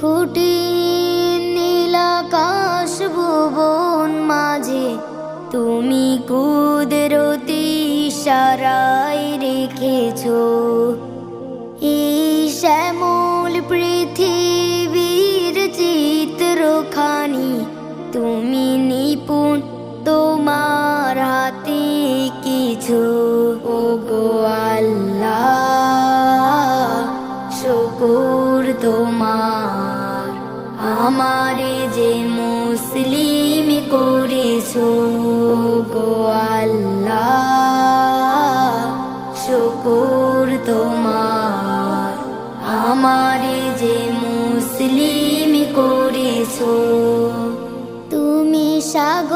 খুঁটি নীলাকাশ ভুবন মাঝে তুমি কুদরতি ইশারায় রেখেছো এই শ্যামল পৃথিবীর চিত্রখানি তুমি নিপুণ তোমার হাতে কিছু। ওগো আল্লাহ শুকর তোমার আমারে যে মুসলিম করেছো। ওগো আল্লাহ শুকর তোমার আমারে যে মুসলিম করেছো। তুমি সাগর